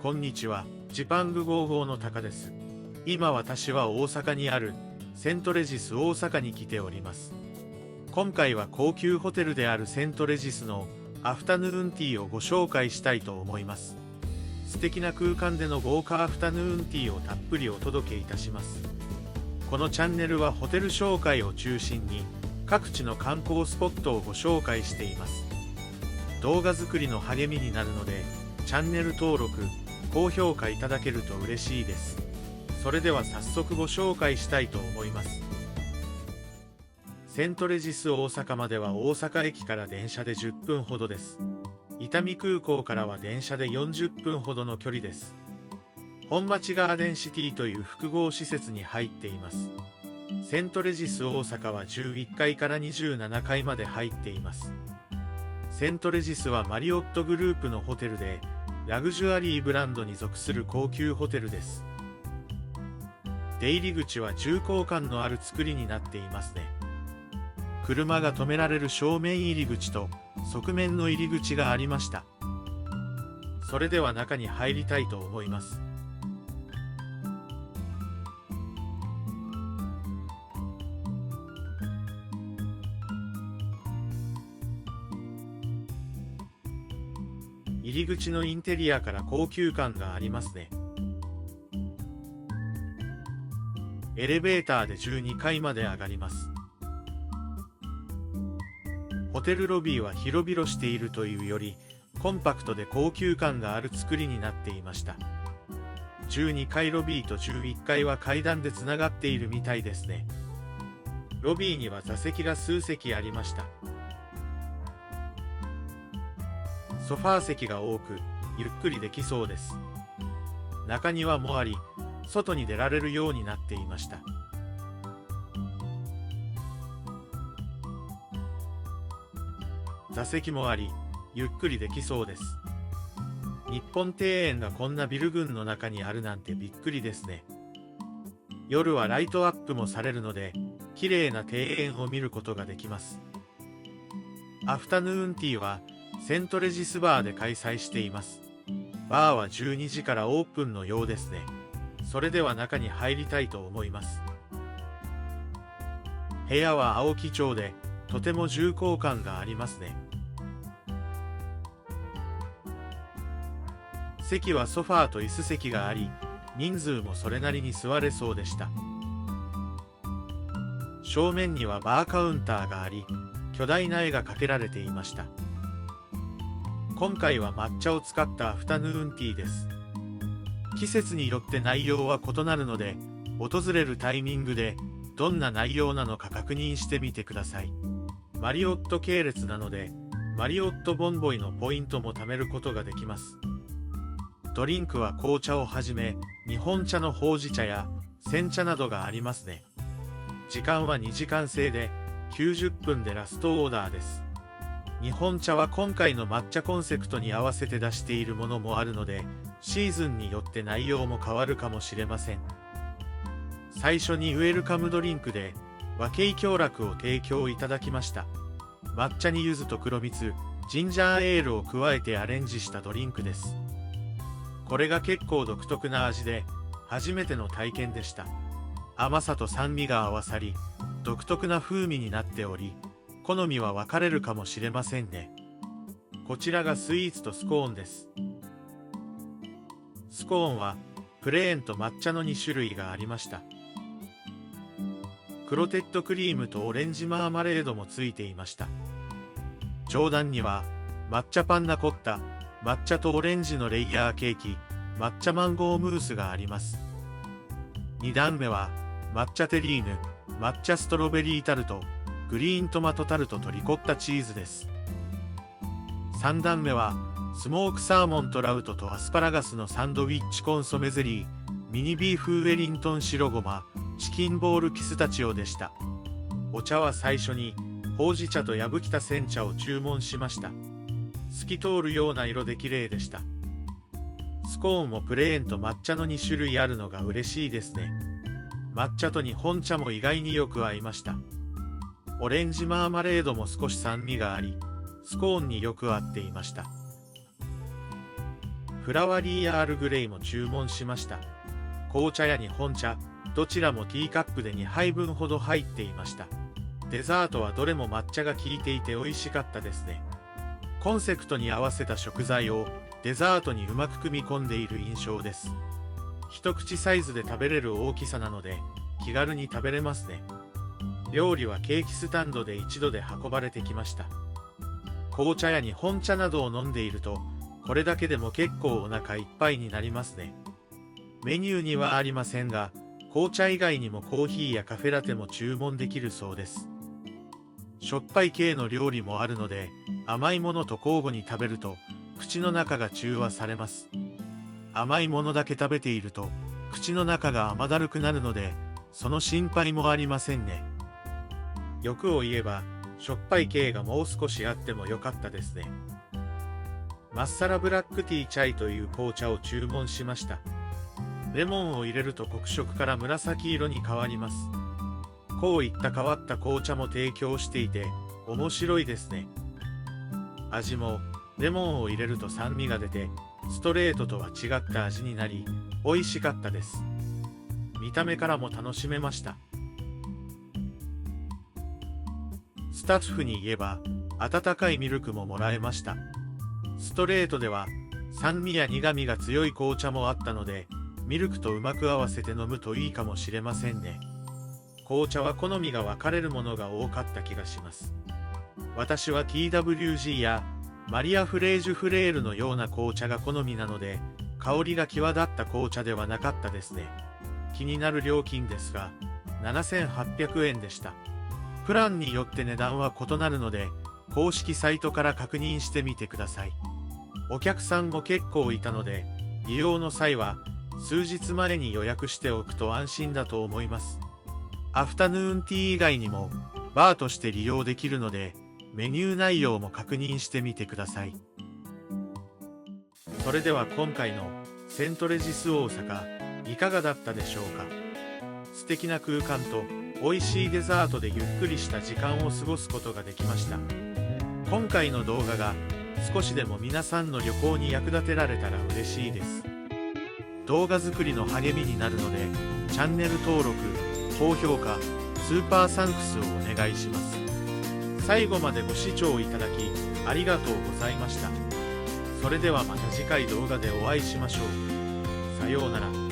こんにちは、ジパング55のタカです。今私は大阪にあるセントレジス大阪に来ております。今回は高級ホテルであるセントレジスのアフタヌーンティーをご紹介したいと思います。素敵な空間での豪華アフタヌーンティーをたっぷりお届けいたします。このチャンネルはホテル紹介を中心に各地の観光スポットをご紹介しています。動画作りの励みになるので、チャンネル登録、高評価いただけると嬉しいです。それでは早速ご紹介したいと思います。セントレジス大阪までは大阪駅から電車で10分ほどです。伊丹空港からは電車で40分ほどの距離です。本町ガーデンシティという複合施設に入っています。セントレジス大阪は11階から27階まで入っています。セントレジスはマリオットグループのホテルで、ラグジュアリーブランドに属する高級ホテルです。出入り口は重厚感のある作りになっていますね。車が止められる正面入り口と側面の入り口がありました。それでは中に入りたいと思います。入り口のインテリアから高級感がありますね。エレベーターで12階まで上がります。ホテルロビーは広々しているというより、コンパクトで高級感がある作りになっていました。12階ロビーと11階は階段でつながっているみたいですね。ロビーには座席が数席ありました。ソファー席が多く、ゆっくりできそうです。中庭もあり、外に出られるようになっていました。座席もあり、ゆっくりできそうです。日本庭園がこんなビル群の中にあるなんてびっくりですね。夜はライトアップもされるので、綺麗な庭園を見ることができます。アフタヌーンティーは、セントレジスバーで開催しています。バーは12時からオープンのようですね。それでは中に入りたいと思います。部屋は青基調で、とても重厚感がありますね。席はソファーと椅子席があり、人数もそれなりに座れそうでした。正面にはバーカウンターがあり、巨大な絵が描けられていました。今回は抹茶を使ったアフタヌーンティーです。季節によって内容は異なるので、訪れるタイミングでどんな内容なのか確認してみてください。マリオット系列なので、マリオットボンボイのポイントも貯めることができます。ドリンクは紅茶をはじめ、日本茶のほうじ茶や煎茶などがありますね。時間は2時間制で、90分でラストオーダーです。日本茶は今回の抹茶コンセプトに合わせて出しているものもあるので、シーズンによって内容も変わるかもしれません。最初にウェルカムドリンクで和敬共楽を提供いただきました。抹茶に柚子と黒蜜、ジンジャーエールを加えてアレンジしたドリンクです。これが結構独特な味で、初めての体験でした。甘さと酸味が合わさり、独特な風味になっており、好みは分かれるかもしれませんね。こちらがスイーツとスコーンです。スコーンはプレーンと抹茶の2種類がありました。クロテッドクリームとオレンジマーマレードもついていました。上段には抹茶パンナコッタ、抹茶とオレンジのレイヤーケーキ、抹茶マンゴームースがあります。2段目は抹茶テリーヌ、抹茶ストロベリータルト、グリーントマトタルトとリコッタチーズです。3段目はスモークサーモンとラウトとアスパラガスのサンドウィッチコンソメゼリー、ミニビーフウェリントン白ごま、チキンボールピスタチオでした。お茶は最初にほうじ茶とヤブキタ煎茶を注文しました。透き通るような色で綺麗でした。スコーンもプレーンと抹茶の2種類あるのが嬉しいですね。抹茶と日本茶も意外によく合いました。オレンジマーマレードも少し酸味があり、スコーンによく合っていました。フラワリーアールグレイも注文しました。紅茶や日本茶、どちらもティーカップで2杯分ほど入っていました。デザートはどれも抹茶が効いていて美味しかったですね。コンセプトに合わせた食材をデザートにうまく組み込んでいる印象です。一口サイズで食べれる大きさなので気軽に食べれますね。料理はケーキスタンドで一度で運ばれてきました。紅茶や日本茶などを飲んでいるとこれだけでも結構お腹いっぱいになりますね。メニューにはありませんが、紅茶以外にもコーヒーやカフェラテも注文できるそうです。しょっぱい系の料理もあるので、甘いものと交互に食べると口の中が中和されます。甘いものだけ食べていると口の中が甘だるくなるので、その心配もありませんね。欲を言えば、しょっぱい系がもう少しあってもよかったですね。マッサラブラックティーチャイという紅茶を注文しました。レモンを入れると黒色から紫色に変わります。こういった変わった紅茶も提供していて面白いですね。味もレモンを入れると酸味が出てストレートとは違った味になり美味しかったです。見た目からも楽しめました。スタッフに言えば温かいミルクももらえました。ストレートでは酸味や苦味が強い紅茶もあったのでミルクとうまく合わせて飲むといいかもしれませんね。紅茶は好みが分かれるものが多かった気がします。私は TWG やマリアフレージュフレールのような紅茶が好みなので、香りが際立った紅茶ではなかったですね。気になる料金ですが、7800円でした。プランによって値段は異なるので、公式サイトから確認してみてください。お客さんも結構いたので、利用の際は数日前に予約しておくと安心だと思います。アフタヌーンティー以外にもバーとして利用できるので、メニュー内容も確認してみてください。それでは今回のセントレジス大阪いかがだったでしょうか。素敵な空間と美味しいデザートでゆっくりした時間を過ごすことができました。今回の動画が少しでも皆さんの旅行に役立てられたら嬉しいです。動画作りの励みになるので、チャンネル登録、高評価、スーパーサンクスをお願いします。最後までご視聴いただきありがとうございました。それではまた次回動画でお会いしましょう。さようなら。